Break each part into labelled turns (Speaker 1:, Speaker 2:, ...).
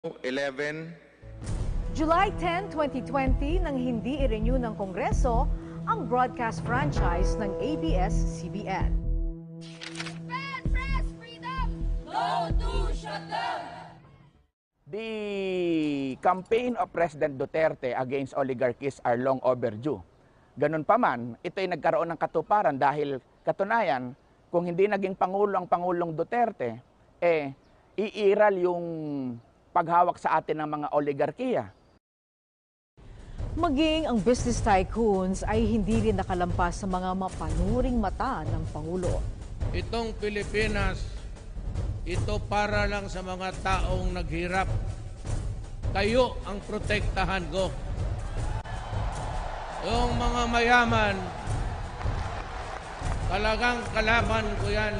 Speaker 1: 11.
Speaker 2: July 10, 2020 nang hindi i-renew ng Kongreso ang broadcast franchise ng ABS-CBN.
Speaker 3: Press freedom! No to shutdown!
Speaker 4: The campaign of President Duterte against oligarchies are long overdue. Ganun pa man, ito'y nagkaroon ng katuparan dahil katunayan, kung hindi naging Pangulo ang Pangulong Duterte, iiral yung paghawak sa atin ng mga oligarkiya.
Speaker 2: Maging ang business tycoons ay hindi rin nakalampas sa mga mapanuring mata ng Pangulo.
Speaker 5: Itong Pilipinas, ito para lang sa mga taong naghirap. Kayo ang protektahan ko. Yung mga mayaman, talagang kalaban ko yan.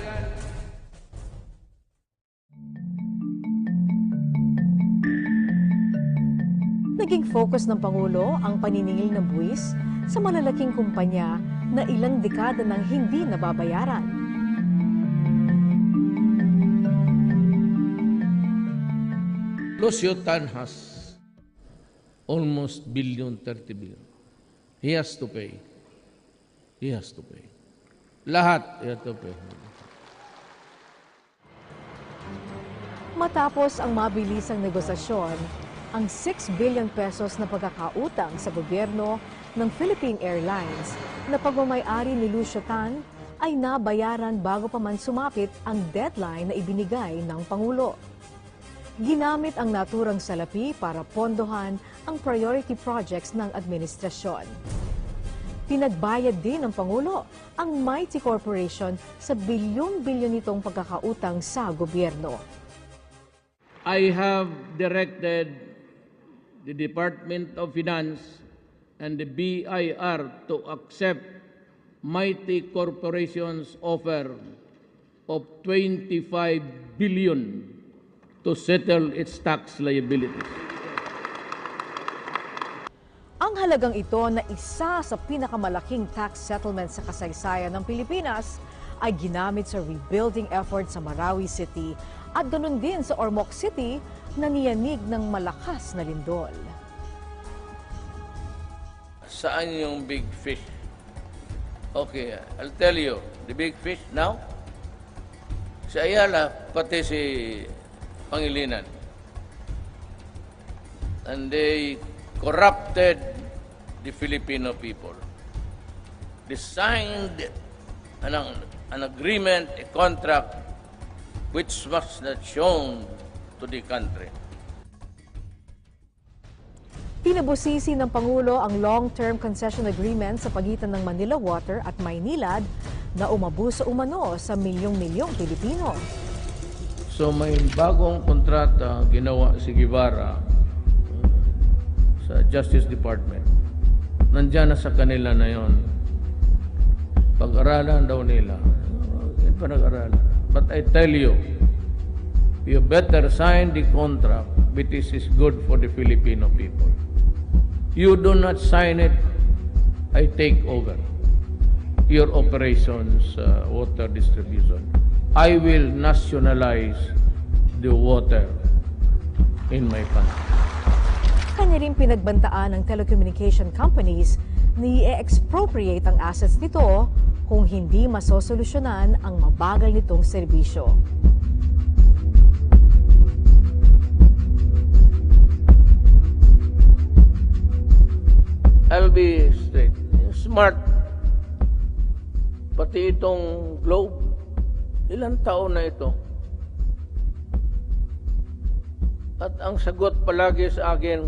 Speaker 2: Naging focus ng Pangulo ang paniningil ng buwis sa malalaking kumpanya na ilang dekada nang hindi nababayaran.
Speaker 5: Lucio Tan has almost billion, 30 billion. He has to pay. He has to pay. Lahat, he has to pay.
Speaker 2: Matapos ang mabilisang negosasyon, ang 6 billion pesos na pagkakautang sa gobyerno ng Philippine Airlines na pagmamay-ari ni Lucio Tan ay nabayaran bago pa man sumapit ang deadline na ibinigay ng Pangulo. Ginamit ang naturang salapi para pondohan ang priority projects ng administrasyon. Pinagbayad din ng Pangulo ang Mighty Corporation sa bilyon-bilyon nitong pagkakautang sa gobyerno.
Speaker 5: I have directed the Department of Finance and the BIR to accept Mighty Corporation's offer of 25 billion to settle its tax liabilities.
Speaker 2: Ang halagang ito na isa sa pinakamalaking tax settlement sa kasaysayan ng Pilipinas ay ginamit sa rebuilding effort sa Marawi City at ganun din sa Ormoc City na niyanig ng malakas na lindol.
Speaker 5: Saan yung big fish? Okay, I'll tell you, the big fish now, si Ayala, pati si Pangilinan. And they corrupted the Filipino people. They signed an agreement, a contract, which was not shown to the country.
Speaker 2: Pinabusisi ng Pangulo ang long-term concession agreement sa pagitan ng Manila Water at Maynilad na umabuso umano sa milyong-milyong Pilipino.
Speaker 5: So may bagong kontrata ginawa si Guevara sa Justice Department. Nandiyan na sa kanila na yon. Pag-aralan daw nila. Yan pa nag-aralan. But I tell you, you better sign the contract which is good for the Filipino people. You do not sign it, I take over your operations, water distribution. I will nationalize the water in my country.
Speaker 2: Kanya rin pinagbantaan ng telecommunication companies na i-expropriate ang assets nito kung hindi masosolusyonan ang mabagal nitong serbisyo.
Speaker 5: I'll be straight. Smart. Pati itong globe, ilang taon na ito. At ang sagot palagi sa akin,